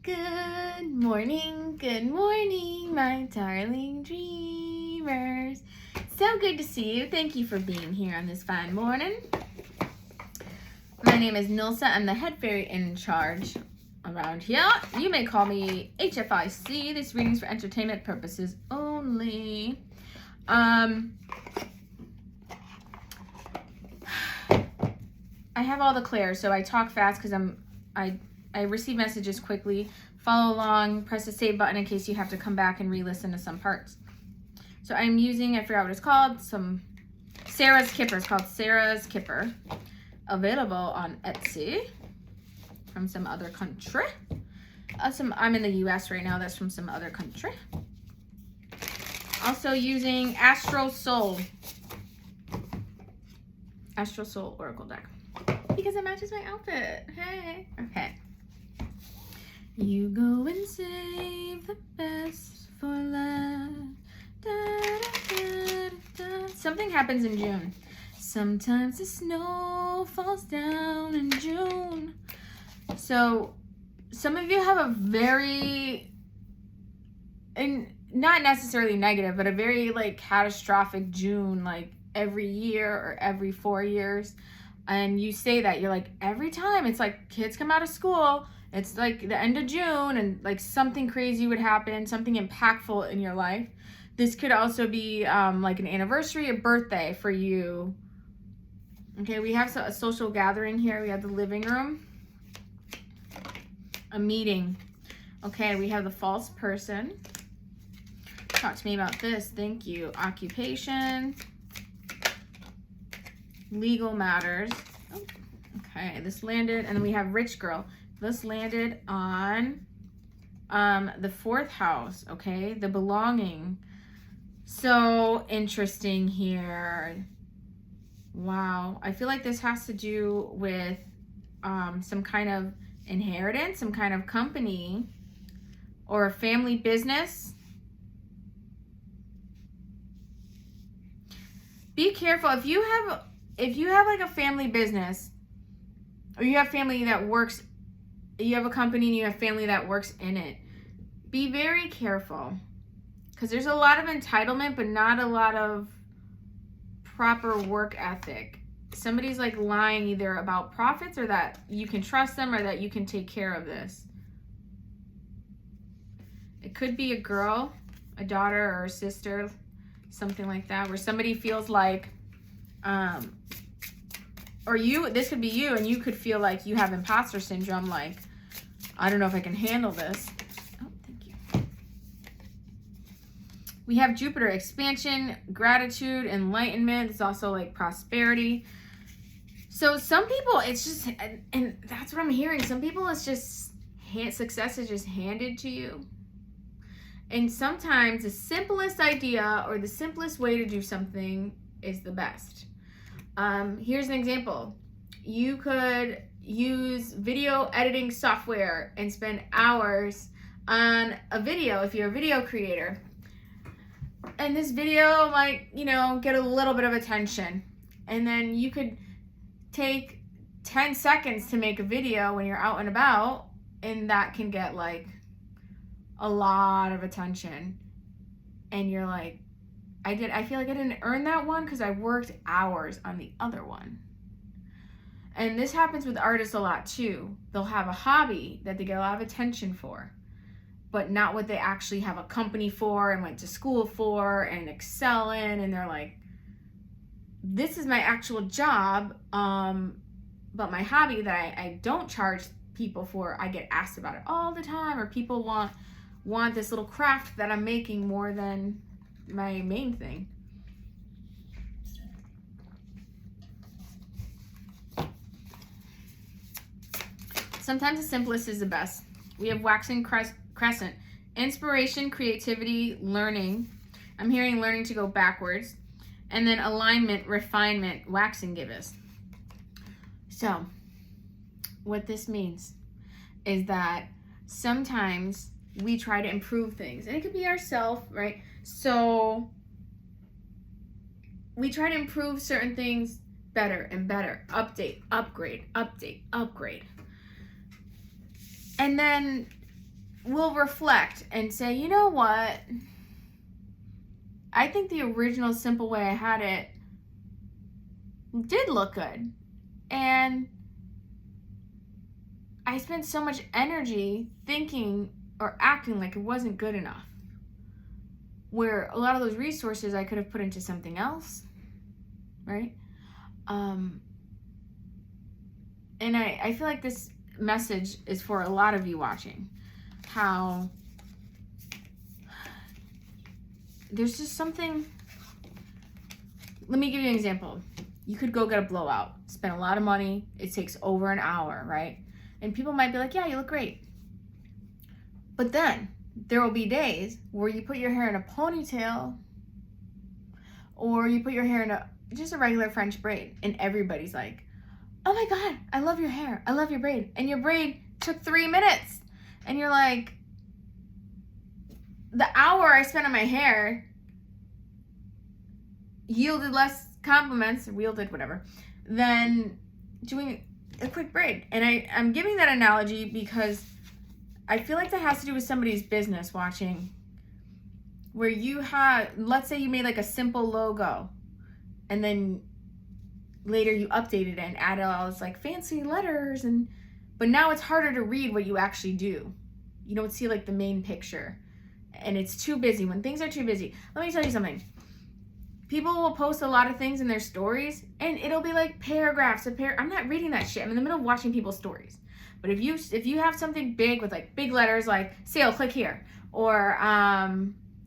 Good morning, my darling dreamers. So good to see you. Thank you for being here on this fine morning. My name is Nilsa. I'm the head fairy in charge around here. You may call me HFIC. This reading's for entertainment purposes only. I have all the clairs, so I talk fast because I receive messages quickly. Follow along, press the save button in case you have to come back and re-listen to some parts. So I'm using, I forgot what it's called, Sarah's Kipper. It's called Sarah's Kipper. Available on Etsy from some other country. I'm in the US right now. That's from some other country. Also using Astro Soul Oracle deck because it matches my outfit. Hey. Okay. You go and save the best for last. Da, da, da, da. Something happens in June. Sometimes the snow falls down in June. So some of you have a very, and not necessarily negative, but a very like catastrophic June, like every year or every 4 years. And you say that, you're like, every time it's like kids come out of school, it's like the end of June and like something crazy would happen, something impactful in your life. This could also be like an anniversary, a birthday for you. Okay, we have a social gathering here. We have the living room, a meeting. Okay, we have the false person. Talk to me about this. Thank you. Occupation. Legal matters. Oh, okay, this landed, and then we have rich girl. This landed on the 4th house, okay? The belonging. So interesting here. Wow. I feel like this has to do with some kind of inheritance, some kind of company, or a family business. Be careful. If you have like a family business, or you have family that works, you have a company and you have family that works in it, be very careful, because there's a lot of entitlement but not a lot of proper work ethic. Somebody's like lying either about profits or that you can trust them or that you can take care of this. It could be a girl, a daughter or a sister, something like that, where somebody feels like or you, this could be you, and you could feel like you have imposter syndrome, like, I don't know if I can handle this. Oh, thank you. We have Jupiter, expansion, gratitude, enlightenment. It's also like prosperity. So some people, it's just, and that's what I'm hearing. Some people, it's just, success is just handed to you. And sometimes the simplest idea or the simplest way to do something is the best. Here's an example. You could use video editing software and spend hours on a video if you're a video creator. And this video might, get a little bit of attention. And then you could take 10 seconds to make a video when you're out and about, and that can get like a lot of attention. And you're like, I feel like I didn't earn that one because I worked hours on the other one. And this happens with artists a lot too. They'll have a hobby that they get a lot of attention for, but not what they actually have a company for and went to school for and excel in. And they're like, this is my actual job, but my hobby that I don't charge people for, I get asked about it all the time, or people want this little craft that I'm making more than my main thing. Sometimes the simplest is the best. We have waxing crescent. Inspiration, creativity, learning. I'm hearing learning to go backwards. And then alignment, refinement, waxing gibbous. So, what this means is that sometimes we try to improve things. And it could be ourselves, right? So, we try to improve certain things better and better. Update, upgrade, update, upgrade. And then will reflect and say, you know what? I think the original simple way I had it did look good. And I spent so much energy thinking or acting like it wasn't good enough. Where a lot of those resources I could have put into something else, right? And I feel like this message is for a lot of you watching. How there's just something. Let me give you an example. You could go get a blowout, spend a lot of money. It takes over an hour, right? And people might be like, yeah, you look great. But then there will be days where you put your hair in a ponytail or you put your hair in just a regular French braid, and everybody's like, oh my God, I love your hair. I love your braid. And your braid took 3 minutes. And you're like, the hour I spent on my hair yielded less compliments, or wielded, whatever, than doing a quick braid. And I'm giving that analogy because I feel like that has to do with somebody's business watching, where you have, let's say you made like a simple logo and then later you updated it and added all this like fancy letters, but now it's harder to read what you actually do. You don't see like the main picture, and it's too busy. When things are too busy, let me tell you something. People will post a lot of things in their stories and it'll be like paragraphs. I'm not reading that shit. I'm in the middle of watching people's stories. But if you have something big with like big letters like sale, click here, or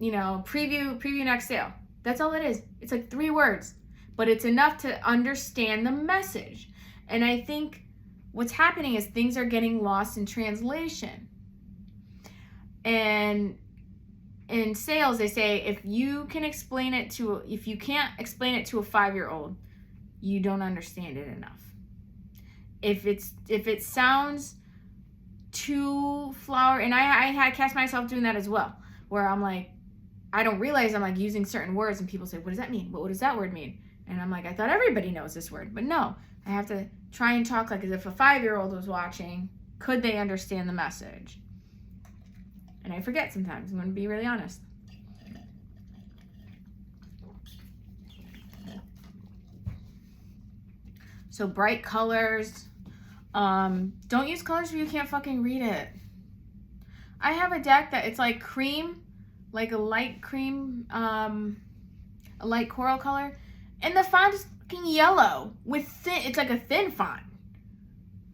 preview next sale. That's all it is. It's like 3 words, but it's enough to understand the message. And I think what's happening is things are getting lost in translation. And in sales, they say if you can't explain it to a 5-year-old, you don't understand it enough. If it sounds too flowery, and I catch myself doing that as well, where I'm like, I don't realize I'm like using certain words, and people say, what does that mean? What does that word mean? And I'm like, I thought everybody knows this word, but no, I have to try and talk like as if a 5-year-old was watching. Could they understand the message? And I forget sometimes. I'm going to be really honest. So bright colors. Don't use colors where you can't fucking read it. I have a deck that it's like cream, like a light cream, a light coral color. And the font is fucking yellow with it's like a thin font.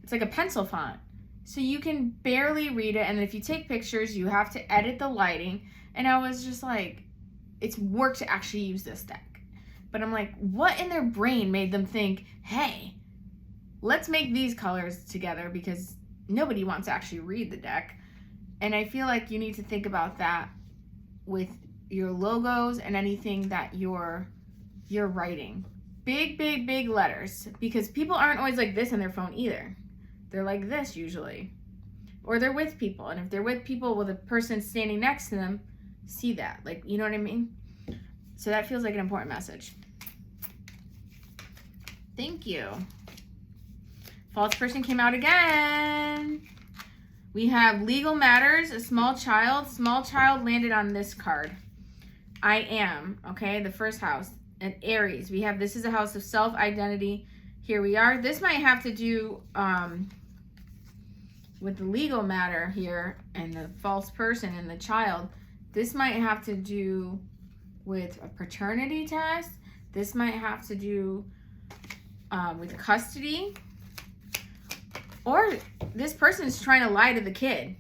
It's like a pencil font. So you can barely read it, and if you take pictures, you have to edit the lighting. And I was just like, it's work to actually use this deck. But I'm like, what in their brain made them think, hey, let's make these colors together, because nobody wants to actually read the deck. And I feel like you need to think about that with your logos and anything that you're writing. Big, big, big letters, because people aren't always like this on their phone either. They're like this usually. Or they're with people. And if they're with people with a person standing next to them, see that. Like, you know what I mean? So that feels like an important message. Thank you. False person came out again. We have legal matters, a small child. Small child landed on this card. I am, okay? The first house. And Aries. We have, this is a house of self-identity. Here we are. This might have to do with the legal matter here and the false person and the child. This might have to do with a paternity test. This might have to do with custody. Or this person's trying to lie to the kid,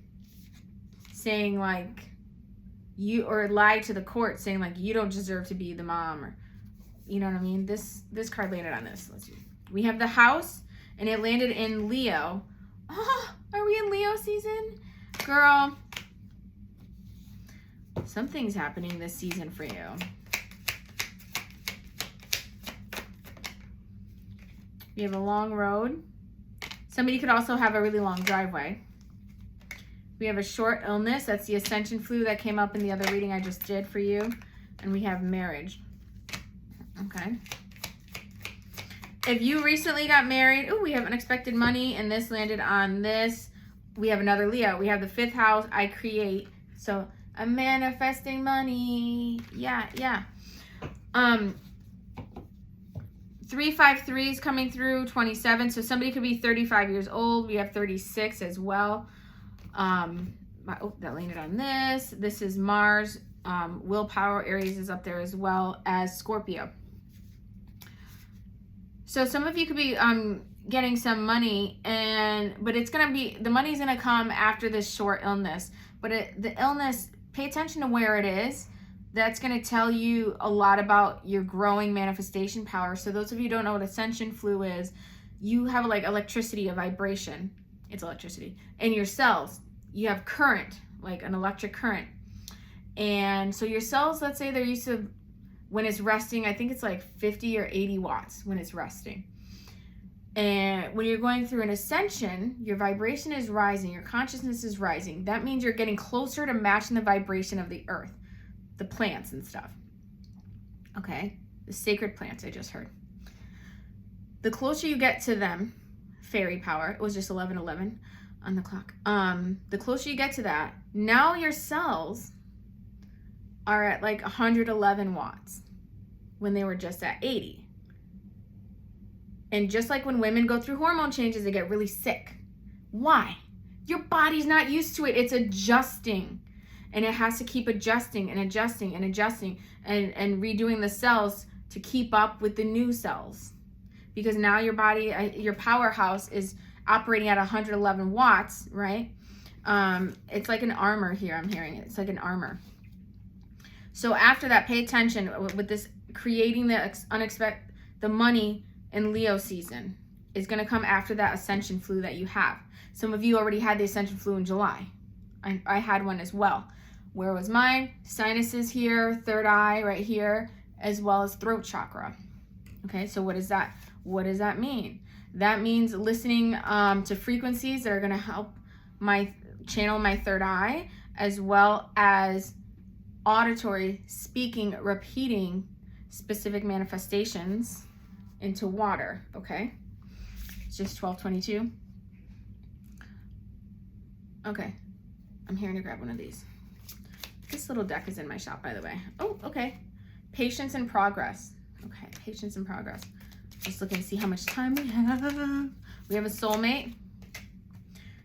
saying like or lie to the court, saying like you don't deserve to be the mom, or you know what I mean. This card landed on this. Let's see. We have the house, and it landed in Leo. Oh, are we in Leo season? Girl, something's happening this season for you. We have a long road. Somebody could also have a really long driveway. We have a short illness. That's the ascension flu that came up in the other reading I just did for you. And we have marriage. Okay. If you recently got married, we have unexpected money, and this landed on this. we have another Leo. We have the 5th house, I create. So I'm manifesting money. Yeah. 353 is coming through, 27. So somebody could be 35 years old. We have 36 as well. That landed on this. This is Mars. Willpower, Aries is up there as well as Scorpio. So some of you could be getting some money, but it's gonna be, the money's gonna come after this short illness. But the illness, pay attention to where it is. That's gonna tell you a lot about your growing manifestation power. So those of you who don't know what ascension flu is, you have like electricity, a vibration. It's electricity in your cells. You have current, like an electric current. And so your cells, let's say they're used to, when it's resting, I think it's like 50 or 80 watts when it's resting. And when you're going through an ascension, your vibration is rising, your consciousness is rising. That means you're getting closer to matching the vibration of the earth, the plants and stuff. Okay, the sacred plants I just heard. The closer you get to them, fairy power, it was just 11:11 on the clock. The closer you get to that, now your cells are at like 111 watts when they were just at 80. And just like when women go through hormone changes, they get really sick. Why? Your body's not used to it. It's adjusting. And it has to keep adjusting and adjusting and adjusting and redoing the cells to keep up with the new cells. Because now your body, your powerhouse is operating at 111 watts, right? It's like an armor here, I'm hearing it. It's like an armor. So after that, pay attention with this, creating the unexpected, the money in Leo season is going to come after that ascension flu that you have. Some of you already had the ascension flu in July. I had one as well. Where was mine? Sinuses here, third eye right here, as well as throat chakra. Okay, so what is that? What does that mean? That means listening to frequencies that are going to help my channel my third eye, as well as auditory, speaking, repeating specific manifestations into water. Okay, it's just 12:22. Okay, I'm here to grab one of these. This little deck is in my shop, by the way. Oh, okay. Patience and progress. Okay, patience and progress. Just looking to see how much time we have. We have a soulmate,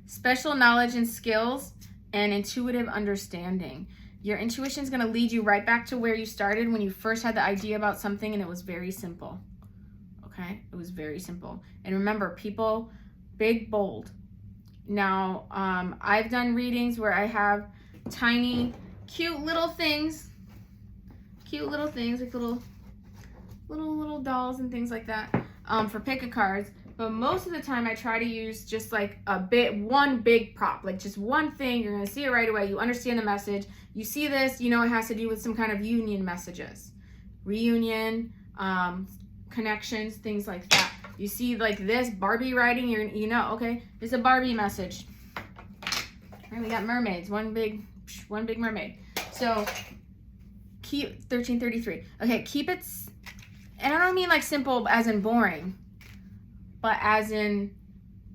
special knowledge and skills, and intuitive understanding. Your intuition is going to lead you right back to where you started when you first had the idea about something, and it was very simple. Okay, it was very simple. And remember, people, big, bold. Now, I've done readings where I have tiny, cute little things, like little dolls and things like that, for pick-a cards. But most of the time I try to use just like one big prop, like just one thing. You're gonna see it right away. You understand the message. You see this, you know it has to do with some kind of union messages, reunion, connections, things like that. You see like this Barbie writing, you know, okay, it's a Barbie message. All right, we got mermaids, one big mermaid. So keep 1333. Okay, keep it, and I don't mean like simple as in boring, but as in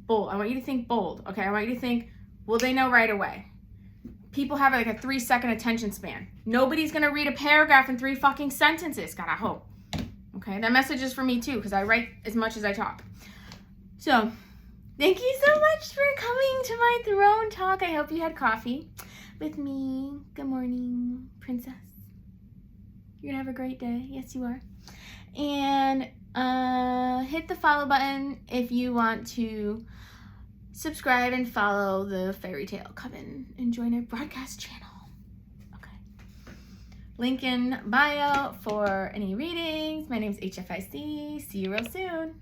bold. I want you to think bold. Okay, I want you to think, will they know right away? People have like a 3-second attention span. Nobody's gonna read a paragraph in 3 fucking sentences, God, I hope. Okay, that message is for me too, because I write as much as I talk. So, thank you so much for coming to my throne talk. I hope you had coffee with me. Good morning, princess. You're gonna have a great day. Yes, you are. And hit the follow button if you want to subscribe and follow the fairy tale. Come in and join our broadcast channel. Okay. Link in bio for any readings. My name's HFIC. See you real soon.